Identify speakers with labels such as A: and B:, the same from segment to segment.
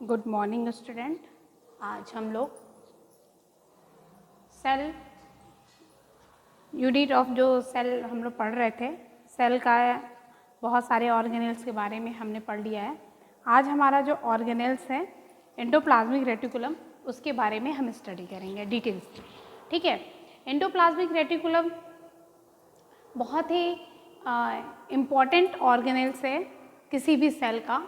A: Good morning student. आज हम लोग सेल यूनिट ऑफ जो सेल हम लोग पढ़ रहे थे, सेल का बहुत सारे ऑर्गेनेल्स के बारे में हमने पढ़ लिया है। आज हमारा जो ऑर्गेनेल्स है एंडोप्लाज्मिक रेटिकुलम, उसके बारे में हम स्टडी करेंगे डिटेल्स। ठीक है, एंडोप्लाज्मिक रेटिकुलम बहुत ही इम्पॉर्टेंट ऑर्गेनेल्स है किसी भी सेल का,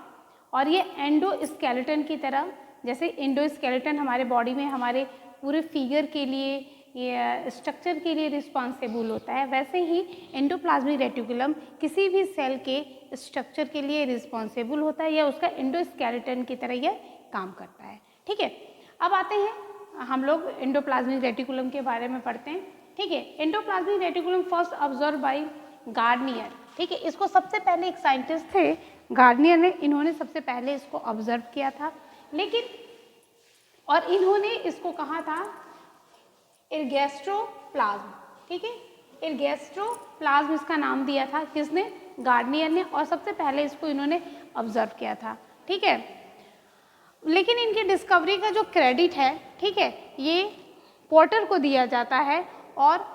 A: और ये एंडोस्केलेटन की तरह, जैसे एंडोस्केलेटन हमारे बॉडी में हमारे पूरे फिगर के लिए, ये स्ट्रक्चर के लिए रिस्पॉन्सिबल होता है, वैसे ही एंडोप्लाज्मिक रेटिकुलम किसी भी सेल के स्ट्रक्चर के लिए रिस्पॉन्सिबल होता है, या उसका एंडोस्केलेटन की तरह यह काम करता है। ठीक है, अब आते हैं हम लोग एंडोप्लाज्मिक रेटिकुलम के बारे में पढ़ते हैं। ठीक है, endoplasmic reticulum first observe by Garnier. ठीक है, इसको सबसे पहले एक साइंटिस्ट थे गार्नियर ने, इन्होंने सबसे पहले इसको ऑब्जर्व किया था, लेकिन और इन्होंने इसको कहा था इर्गेस्ट्रोप्लाज्म। ठीक है, इर्गेस्ट्रोप्लाज्म इसका नाम दिया था किसने? गार्नियर ने, और सबसे पहले इसको इन्होंने ऑब्जर्व किया था। ठीक है, लेकिन इनकी डिस्कवरी का जो क्रेडिट है, ठीक है, ये पोर्टर को दिया जाता है, और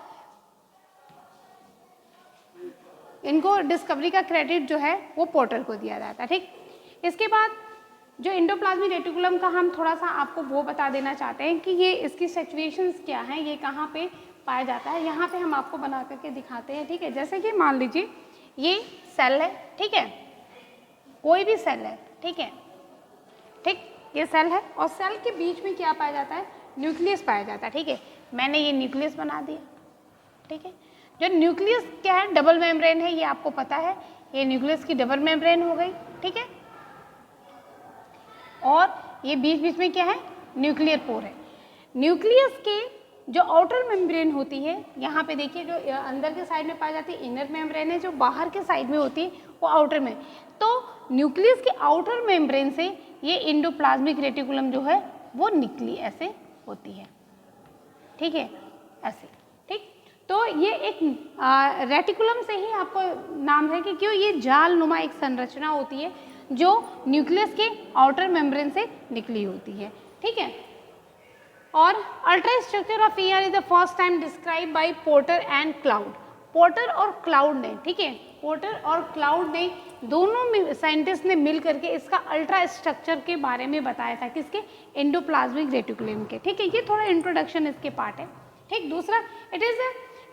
A: इनको डिस्कवरी का क्रेडिट जो है वो पोर्टर को दिया जाता है। ठीक, इसके बाद जो एंडोप्लाज्मिक रेटिकुलम का हम थोड़ा सा आपको वो बता देना चाहते हैं कि ये इसकी सिचुएशंस क्या हैं, ये कहाँ पे पाया जाता है। यहाँ पे हम आपको बना करके दिखाते हैं। ठीक है, जैसे कि मान लीजिए ये सेल है, ठीक है, कोई भी सेल है, ठीक है, ठीक, ये सेल है, और सेल के बीच में क्या पाया जाता है? न्यूक्लियस पाया जाता है। ठीक है, मैंने ये न्यूक्लियस बना दिया। ठीक है, जो न्यूक्लियस क्या है? डबल मेम्ब्रेन है, ये आपको पता है, ये न्यूक्लियस की डबल मेम्ब्रेन हो गई। ठीक है, और ये बीच बीच में क्या है? न्यूक्लियर पोर है। न्यूक्लियस के जो आउटर मेम्ब्रेन होती है, यहाँ पे देखिए, जो अंदर के साइड में पाई जाती है इनर मेम्ब्रेन है, जो बाहर के साइड में होती है वो आउटर में। तो न्यूक्लियस के आउटर मेम्ब्रेन से ये एंडोप्लाज्मिक रेटिकुलम जो है वो निकली ऐसे होती है। ठीक है, ऐसे। ठीक, तो ये एक रेटिकुलम से ही आपको नाम है कि क्यों ये जाल नुमा एक संरचना होती है जो न्यूक्लियस के आउटर मेम्ब्रेन से निकली होती है। ठीक है, और ultra structure of year is the first time describe by porter and cloud. Porter और क्लाउड ने, ठीक है, पोर्टर और क्लाउड ने दोनों साइंटिस्ट ने मिल करके इसका अल्ट्रा स्ट्रक्चर के बारे में बताया था, किसके? एंडोप्लाज्मिक रेटिकुलम के। ठीक है, ये थोड़ा इंट्रोडक्शन इसके पार्ट है। ठीक, दूसरा, it is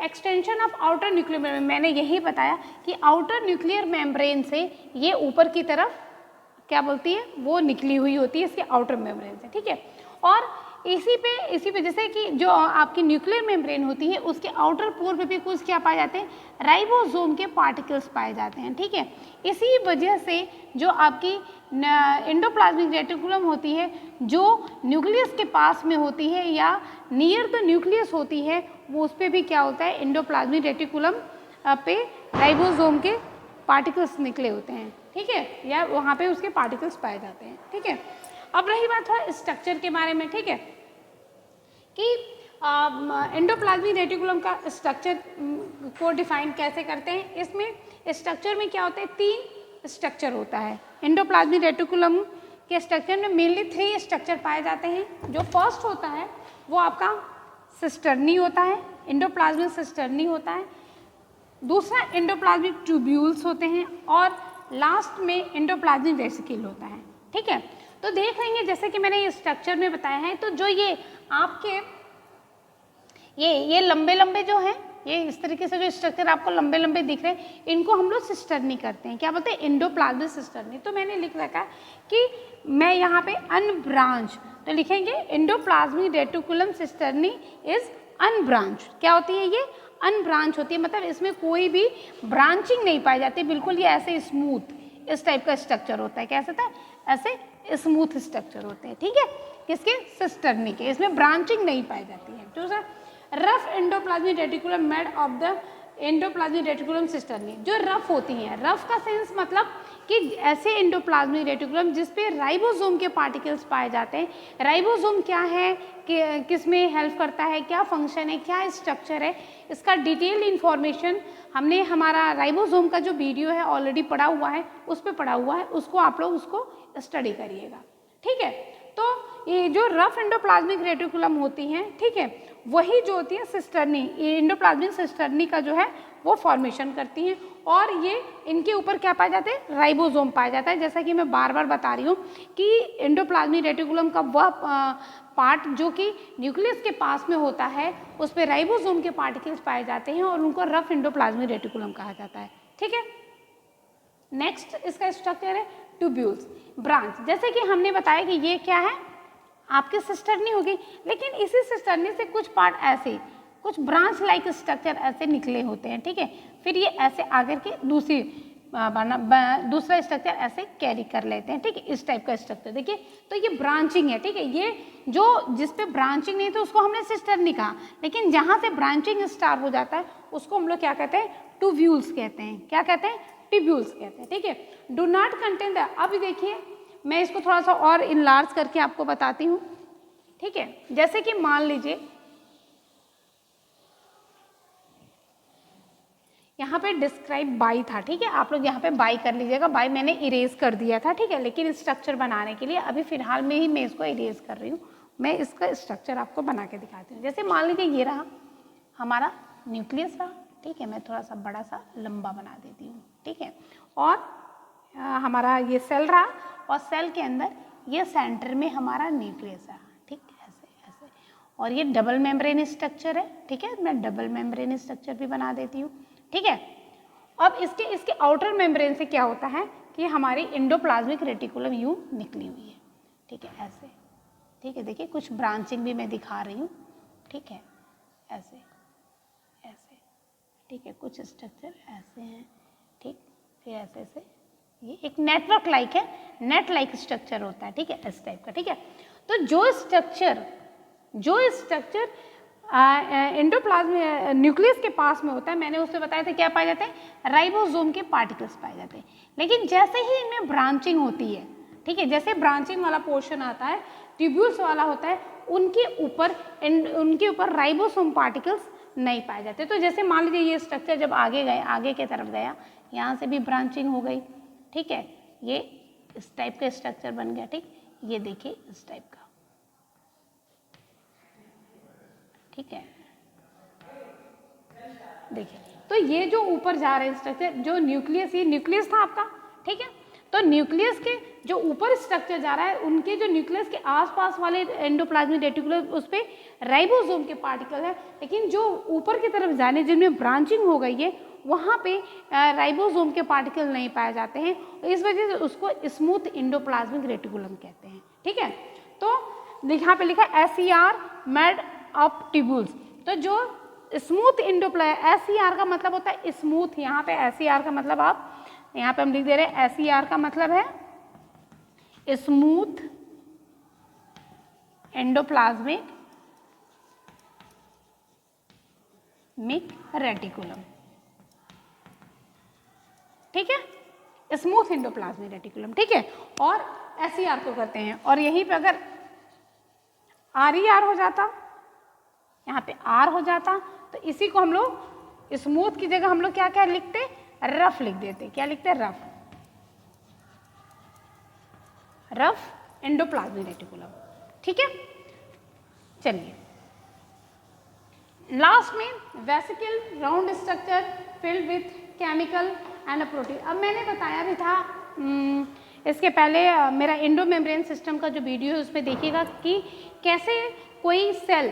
A: extension of outer nuclear membrane. मैंने यही बताया कि आउटर न्यूक्लियर मेम्ब्रेन से ये ऊपर की तरफ क्या बोलती है, वो निकली हुई होती है इसके आउटर मेम्ब्रेन से। ठीक है, और इसी पे जैसे कि जो आपकी न्यूक्लियर मेम्ब्रेन होती है उसके आउटर पोर पे भी कुछ क्या पाए जाते हैं? राइबोसोम के पार्टिकल्स पाए जाते हैं। ठीक है, इसी वजह से जो आपकी एंडोप्लाज्मिक रेटिकुलम होती है, जो न्यूक्लियस के पास में होती है या नियर द न्यूक्लियस होती है, वो उस पर भी क्या होता है? एंडोप्लाज्मिक रेटिकुलम पे राइबोसोम के पार्टिकल्स निकले होते हैं। ठीक है, या वहाँ पे उसके पार्टिकल्स पाए जाते हैं। ठीक है, अब रही बात थोड़ा स्ट्रक्चर के बारे में। ठीक है, कि एंडोप्लाज्मिक रेटिकुलम का स्ट्रक्चर को डिफाइन कैसे करते हैं। इसमें स्ट्रक्चर में क्या होता है? 3 स्ट्रक्चर होता है। एंडोप्लाज्मिक रेटिकुलम के स्ट्रक्चर में मेनली 3 स्ट्रक्चर पाए जाते हैं। जो फर्स्ट होता है वो आपका सिस्टर्नी होता है, एंडोप्लाज्मिक सिस्टर्नी होता है। दूसरा एंडोप्लाज्मिक ट्यूब्यूल्स होते हैं, और लास्ट में एंडोप्लाज्मिक वेसिकल होता है। ठीक है, तो देख लेंगे जैसे कि मैंने ये स्ट्रक्चर में बताया है, तो जो ये आपके ये लंबे लंबे जो हैं, ये इस तरीके से जो स्ट्रक्चर आपको लंबे लंबे दिख रहे हैं, इनको हम लोग सिस्टर्नी करते हैं। क्या बोलते हैं? Endoplasmic cisternae. तो मैंने लिख रखा है कि मैं यहाँ पे अनब्रांच, तो लिखेंगे endoplasmic reticulum cisternae is unbranch. क्या होती है ये? अनब्रांच होती है, मतलब इसमें कोई भी ब्रांचिंग नहीं पाई जाती, बिल्कुल ये ऐसे स्मूथ इस टाइप का स्ट्रक्चर होता है। कैसा था? ऐसे स्मूथ स्ट्रक्चर होते हैं। ठीक है, किसके? सिस्टर्नी के, इसमें ब्रांचिंग नहीं पाई जाती है। दूसरा, rough endoplasmic reticulum made of the endoplasmic reticulum cisternae. जो रफ होती हैं, रफ का सेंस मतलब कि ऐसे एंडोप्लाज्मिक रेटिकुलम जिस पे राइबोसोम के पार्टिकल्स पाए जाते हैं। राइबोसोम क्या है, कि किस में हेल्प करता है, क्या फंक्शन है, क्या स्ट्रक्चर है, इसका डिटेल इन्फॉर्मेशन हमने हमारा राइबोसोम का जो वीडियो है ऑलरेडी पढ़ा हुआ है, उस पर पढ़ा हुआ है, उसको आप लोग उसको स्टडी करिएगा। ठीक है। तो ये जो रफ एंडोप्लाज्मिक रेटिकुलम होती हैं, ठीक है, वही जो होती है सिस्टर्नी, एंडोप्लाज्मिक सिस्टर्नी का जो है वो फॉर्मेशन करती हैं, और ये इनके ऊपर क्या पाए जाते हैं, राइबोसोम पाया जाता है। जैसा कि मैं बार बार बता रही हूँ कि एंडोप्लाज्मिक रेटिकुलम का वह पार्ट जो कि न्यूक्लियस के पास में होता है, उस पर राइबोसोम के पार्टिकल्स पाए जाते हैं और उनको रफ एंडोप्लाज्मिक रेटिकुलम कहा जाता है। ठीक है, नेक्स्ट इसका स्ट्रक्चर है ट्यूब्यूल्स, ब्रांच। जैसे कि हमने बताया कि ये क्या है, आपकी सिस्टर्नी होगी, लेकिन इसी सिस्टर्नी से कुछ पार्ट ऐसे, कुछ ब्रांच लाइक स्ट्रक्चर ऐसे निकले होते हैं। ठीक है, फिर ये ऐसे आगे के दूसरा स्ट्रक्चर ऐसे कैरी कर लेते हैं। ठीक है, इस टाइप का स्ट्रक्चर देखिए, तो ये ब्रांचिंग है। ठीक है, ये जो जिस पे ब्रांचिंग नहीं तो उसको हमने सिस्टर्नी कहा, लेकिन जहाँ से ब्रांचिंग स्टार्ट हो जाता है उसको हम लोग क्या कहते हैं, ट्यूब्यूल्स कहते हैं। क्या कहते हैं, ट्यूब्यूल्स कहते हैं। ठीक है, डू नॉट कंटेन द, अब देखिए मैं इसको थोड़ा सा और इनलार्ज करके आपको बताती हूँ। ठीक है, जैसे कि मान लीजिए यहाँ पे डिस्क्राइब बाई था। ठीक है, आप लोग यहाँ पे बाई कर लीजिएगा, बाई मैंने इरेज कर दिया था। ठीक है, लेकिन स्ट्रक्चर बनाने के लिए अभी फिलहाल में ही मैं इसको इरेज कर रही हूँ, मैं इसका स्ट्रक्चर आपको बना के दिखाती हूँ। जैसे मान लीजिए ये रहा हमारा न्यूक्लियस रहा। ठीक है, मैं थोड़ा सा बड़ा सा लंबा बना देती हूँ। ठीक है, और हमारा ये सेल रहा, और सेल के अंदर ये सेंटर में हमारा न्यूक्लियस रहा। ठीक, ऐसे ऐसे, और ये डबल मेम्ब्रेन स्ट्रक्चर है। ठीक है, मैं डबल मेम्ब्रेन स्ट्रक्चर भी बना देती हूँ। ठीक है, अब इसके आउटर मेम्ब्रेन से क्या होता है कि हमारी एंडोप्लाज्मिक रेटिकुलम यूं निकली हुई है। ठीक है, ऐसे। ठीक है, देखिए कुछ ब्रांचिंग भी मैं दिखा रही हूँ। ठीक है, ऐसे ऐसे। ठीक है, कुछ स्ट्रक्चर ऐसे हैं। ठीक, फिर ऐसे ऐसे, ये एक नेटवर्क लाइक है, नेट लाइक स्ट्रक्चर होता है। ठीक है, इस टाइप का। ठीक है, तो जो स्ट्रक्चर एंडोप्लाज्म न्यूक्लियस के पास में होता है, मैंने उससे बताया था क्या पाए जाते हैं, राइबोसोम के पार्टिकल्स पाए जाते हैं। लेकिन जैसे ही इनमें ब्रांचिंग होती है, ठीक है, जैसे ब्रांचिंग वाला पोर्शन आता है, ट्यूब्यूल्स वाला होता है, उनके ऊपर राइबोसोम पार्टिकल्स नहीं पाए जाते। तो जैसे मान लीजिए ये स्ट्रक्चर जब आगे के तरफ गया, यहाँ से भी ब्रांचिंग हो गई। ठीक है, ये इस टाइप का स्ट्रक्चर बन गया। ठीक, ये देखिए इस टाइप का। ठीक है, देखिए, तो ये जो ऊपर जा रहे हैं स्ट्रक्चर, जो न्यूक्लियस, ये न्यूक्लियस था आपका। ठीक है, तो न्यूक्लियस के जो ऊपर स्ट्रक्चर जा रहा है, उनके जो न्यूक्लियस के आसपास वाले एंडोप्लाज्मिक रेटिकुलम, उस पे राइबोसोम के पार्टिकल है। लेकिन जो ऊपर की तरफ जाने, जिनमें ब्रांचिंग हो गई है, वहाँ पे राइबोसोम के पार्टिकल नहीं पाए जाते हैं, इस वजह से उसको स्मूथ एंडोप्लाज्मिक रेटिकुलम कहते हैं। ठीक है, तो यहाँ पे लिखा SER मेड ऑफ ट्यूब्यूल्स। तो जो स्मूथ SER का मतलब होता है स्मूथ, यहाँ पे SER का मतलब आप यहाँ पे हम लिख दे रहे हैं, SER का मतलब है स्मूथ एंडोप्लाज्मिक रेटिकुलम। ठीक है, स्मूथ एंडोप्लाज्मिक रेटिकुलम। ठीक है, और SER को करते हैं, और यहीं पे अगर RER हो जाता, यहाँ पे R हो जाता, तो इसी को हम लोग स्मूथ की जगह हम लोग क्या क्या लिखते, रफ लिख देते। क्या लिखते हैं, रफ एंडोप्लाज्मिक रेटिकुलम। ठीक है, चलिए लास्ट में vesicle round structure filled with chemical and protein. अब मैंने बताया भी था इसके पहले, मेरा एंडो मेम्ब्रेन सिस्टम का जो वीडियो है उसमें देखिएगा कि कैसे कोई सेल,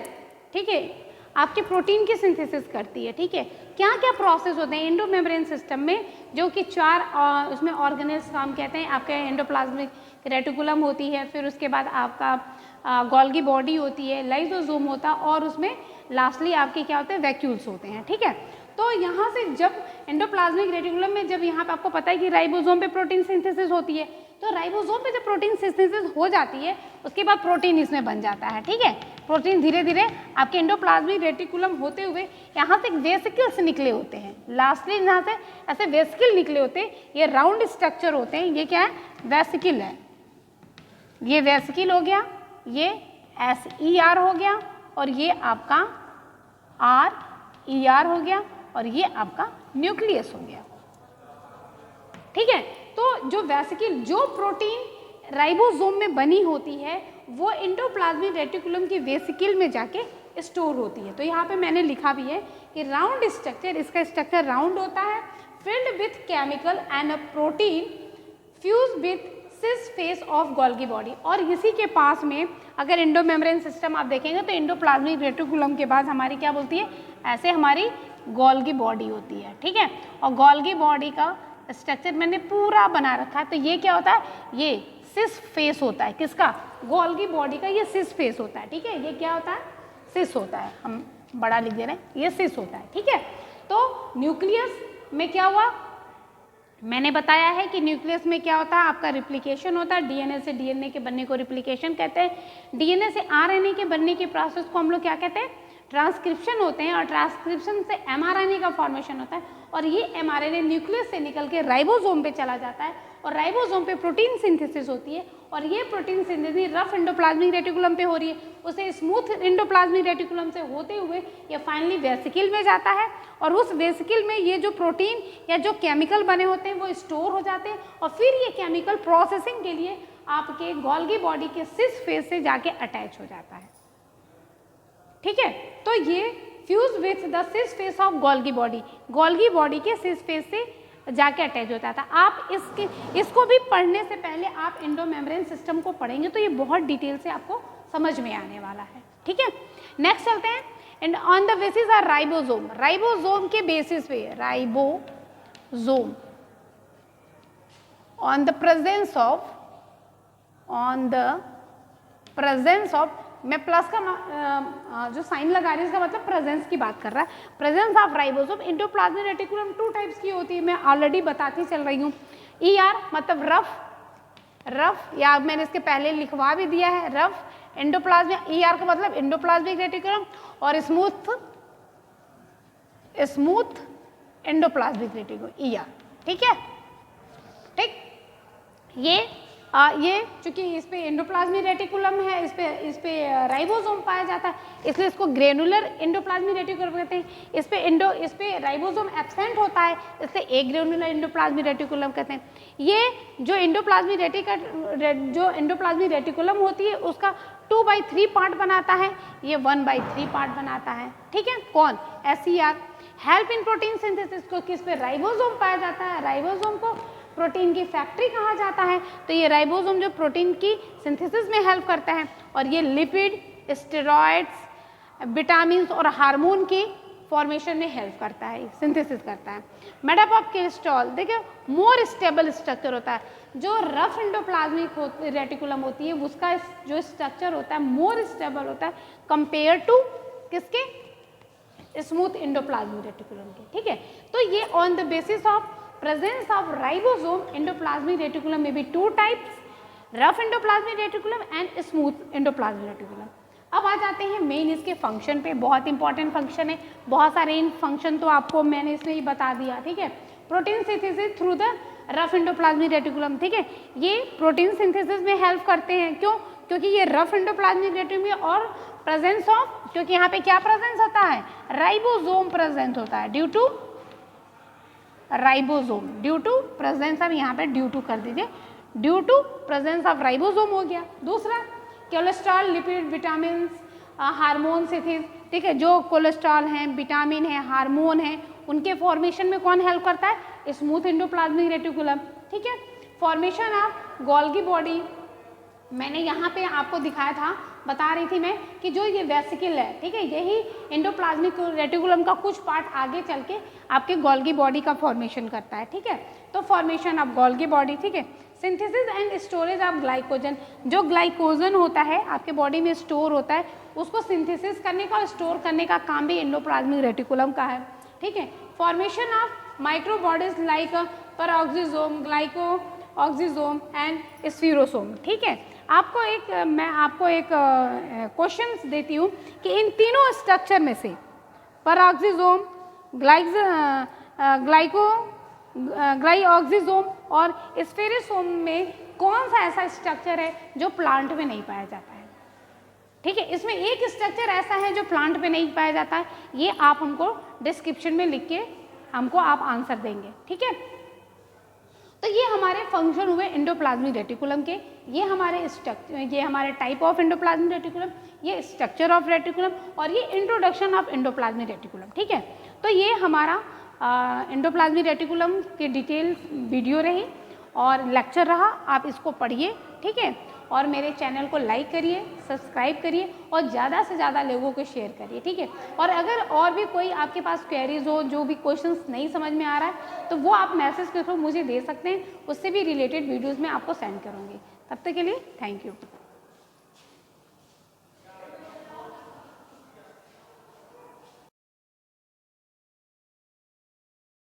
A: ठीक है, आपके प्रोटीन की सिंथेसिस करती है। ठीक है, क्या क्या प्रोसेस होते हैं एंडो मेम्ब्रेन सिस्टम में, जो कि 4 उसमें ऑर्गेनेल्स काम कहते हैं। आपके एंडोप्लाज्मिक रेटिकुलम होती है, फिर उसके बाद आपका गोल्गी बॉडी होती है, लाइसोसोम होता है, और उसमें लास्टली आपके क्या होते हैं, वैक्यूल्स होते हैं। ठीक है, तो यहाँ से जब एंडोप्लाज्मिक रेटिकुलम में, जब यहाँ पे आपको पता है कि राइबोसोम पे प्रोटीन सिंथेसिस होती है, तो राइबोसोम पे जब प्रोटीन सिंथेसिस हो जाती है, उसके बाद प्रोटीन इसमें बन जाता है। ठीक है, प्रोटीन धीरे धीरे आपके एंडोप्लाज्मिक रेटिकुलम होते हुए यहाँ से वेसिकल्स निकले होते हैं, लास्टली यहाँ से ऐसे वेसिकल निकले होते हैं, ये राउंड स्ट्रक्चर होते हैं। ये क्या है, वेसिकल है, ये वेसिकल हो गया, ये SER हो गया, और ये आपका RER हो गया, और ये आपका न्यूक्लियस हो गया। ठीक है, तो जो वेसिकल, जो प्रोटीन राइबोसोम में बनी होती है वो एंडोप्लाज्मिक रेटिकुलम की वेसिकल में जाके स्टोर होती है। तो यहाँ पे मैंने लिखा भी है कि राउंड स्ट्रक्चर, इसका स्ट्रक्चर राउंड होता है, filled with chemical and a protein fuse with cis face of Golgi body. और इसी के पास में अगर एंडोमेम्ब्रेन सिस्टम आप देखेंगे तो एंडोप्लाज्मिक रेटिकुलम के बाद हमारी क्या बोलती है, ऐसे हमारी गोल्गी बॉडी होती है, ठीक है। और गोल्गी बॉडी का स्ट्रक्चर मैंने पूरा बना रखा है। तो ये क्या होता है, ये सिस फेस होता है, किसका, गोल्गी बॉडी का ये सिस फेस होता है, ठीक है। ये क्या होता है, सिस होता है, हम बड़ा लिख दे रहे हैं, ये सिस होता है, ठीक है। तो न्यूक्लियस में क्या हुआ, मैंने बताया है कि न्यूक्लियस में क्या होता है, आपका रिप्लिकेशन होता है। डीएनए से डीएनए के बनने को रिप्लिकेशन कहते हैं। डीएनए से आरएनए के बनने के प्रोसेस को हम लोग क्या कहते हैं, ट्रांसक्रिप्शन होते हैं। और ट्रांसक्रिप्शन से एमआरएनए का फॉर्मेशन होता है। और ये एमआरएनए न्यूक्लियस से निकल के राइबोसोम पे चला जाता है और राइबोसोम पे प्रोटीन सिंथेसिस होती है। और ये protein synthesis rough endoplasmic reticulum पे हो रही है, उसे स्मूथ एंडोप्लाज्मिक रेटिकुलम से होते हुए ये फाइनली वेसिकल में जाता है। और उस वेसिकल में ये जो प्रोटीन या जो केमिकल बने होते हैं वो स्टोर हो जाते हैं। और फिर ये केमिकल प्रोसेसिंग के लिए आपके गोल्गी बॉडी के सिस फेस से जाके अटैच हो जाता है, ठीक है। तो ये fuse with the cis face of Golgi body, Golgi body के सिस फेस से जाके अटैच होता था। आप इसको भी पढ़ने से पहले आप एंडोमेम्ब्रेन सिस्टम को पढ़ेंगे तो ये बहुत डिटेल से आपको समझ में आने वाला है, ठीक है। नेक्स्ट चलते हैं, and on the basis are ribosome, ribosome के बेसिस पे, ribosome on the presence of, मैं प्लस का जो साइन लगा रही है इसका मतलब प्रेजेंस की बात कर रहा है। Presence of ribosome endoplasmic reticulum two types की होती है, मैं ऑलरेडी बताती चल रही हूँ। ईआर मतलब रफ, या मैंने इसके पहले लिखवा भी दिया है, रफ एंडोप्लाज्मिक, ईआर का मतलब एंडोप्लाज्मिक रेटिकुलम, और स्मूथ एंडोप्लाज्मिक रेटिकुलम, ईआर, ठीक है, ठीक। ये चूंकि इस पे एंडोप्लाज्मिक रेटिकुलम है, इस पे राइबोसोम पाया जाता है, इसलिए इसको ग्रेनुलर एंडोप्लाज्मिक रेटिकुलम कहते हैं। इस पे राइबोसोम एब्सेंट होता है, इसलिए एक ग्रेनुलर एंडोप्लाज्मिक रेटिकुलम कहते हैं। ये जो एंडोप्लाज्मिक रेटिकुलम होती है उसका 2/3 पार्ट बनाता है, ये 1/3 पार्ट बनाता है, ठीक है। कौन, SCR, help in protein synthesis को, किस पे, राइबोसोम पाया जाता है। राइबोसोम को प्रोटीन की फैक्ट्री कहा जाता है, तो ये राइबोसोम जो प्रोटीन की सिंथेसिस में हेल्प करता है। और ये लिपिड, स्टेरॉइड्स, विटामिन और हार्मोन की फॉर्मेशन में हेल्प करता है, सिंथेसिस करता है। मेडअप ऑफ कोलेस्ट्रॉल, देखिए मोर स्टेबल स्ट्रक्चर होता है। जो रफ एंडोप्लाज्मिक रेटिकुलम होती है उसका जो स्ट्रक्चर होता है मोर स्टेबल होता है कंपेयर टू किसके, स्मूथ एंडोप्लाज्मिक रेटिकुलम के, ठीक है। तो ये on the basis of presence of ribosome endoplasmic reticulum may be two types, rough endoplasmic reticulum and smooth endoplasmic reticulum। अब आ जाते हैं मेन इसके फंक्शन पे, बहुत इंपॉर्टेंट फंक्शन है, बहुत सारे इन फंक्शन तो आपको मैंने इसमें ही बता दिया, ठीक है। Protein synthesis through the rough endoplasmic reticulum, ठीक है। ये प्रोटीन सिंथेसिस में हेल्प करते हैं, क्यों, क्योंकि ये रफ एंडोप्लाज्मिक रेटिकुलम और प्रेजेंस ऑफ, क्योंकि यहाँ पे क्या प्रेजेंस होता है, राइबोसोम प्रेजेंट होता है, due to ribosome, due to presence, अब यहाँ पे ड्यू टू कर दीजिए, due to presence of ribosome हो गया। दूसरा cholesterol, lipid, vitamin, hormone synthesis, ठीक है। जो कोलेस्ट्रॉल हैं, विटामिन है, हार्मोन है, उनके फॉर्मेशन में कौन हेल्प करता है, स्मूथ एंडोप्लाज्मिक रेटिकुलम, ठीक है। फॉर्मेशन ऑफ गोल्गी बॉडी, मैंने यहाँ पे आपको दिखाया था, बता रही थी मैं कि जो ये वेसिकल है, ठीक है, यही एंडोप्लाज्मिक रेटिकुलम का कुछ पार्ट आगे चल के आपके गोल्गी बॉडी का फॉर्मेशन करता है, ठीक है। तो फॉर्मेशन ऑफ गोल्गी बॉडी, ठीक है। Synthesis and storage of glycogen, जो ग्लाइकोजन होता है आपके बॉडी में स्टोर होता है, उसको सिंथेसिस करने का और स्टोर करने का काम भी एंडोप्लाज्मिक रेटिकुलम का है, ठीक है। Formation of micro bodies like peroxisome, glyoxysome and spherosome, ठीक है। मैं आपको एक क्वेश्चंस देती हूँ कि इन तीनों स्ट्रक्चर में से पेरोक्सिसोम, ग्लाइकोऑक्सिसोम और स्फीरोसोम में कौन सा ऐसा स्ट्रक्चर है जो प्लांट में नहीं पाया जाता है, ठीक है। इसमें एक स्ट्रक्चर ऐसा है जो प्लांट में नहीं पाया जाता है, ये आप हमको डिस्क्रिप्शन में लिख के हमको आप आंसर देंगे, ठीक है। तो ये हमारे फंक्शन हुए एंडोप्लाज्मिक रेटिकुलम के। ये हमारे टाइप ऑफ एंडोप्लाज्मिक रेटिकुलम, ये स्ट्रक्चर ऑफ रेटिकुलम और ये इंट्रोडक्शन ऑफ एंडोप्लाज्मिक रेटिकुलम। ठीक है, तो ये हमारा एंडोप्लाज्मिक रेटिकुलम के डिटेल वीडियो रही और लेक्चर रहा, आप इसको पढ़िए। ठीक है, और मेरे चैनल को लाइक करिए, सब्सक्राइब करिए और ज़्यादा से ज़्यादा लोगों को शेयर करिए। ठीक है, और अगर और भी कोई आपके पास क्वेरीज हो, जो भी क्वेश्चंस नहीं समझ में आ रहा है, तो वो आप मैसेज के थ्रू मुझे दे सकते हैं, उससे भी रिलेटेड वीडियोज़ मैं आपको सेंड करूँगी। तब तक के लिए थैंक यू।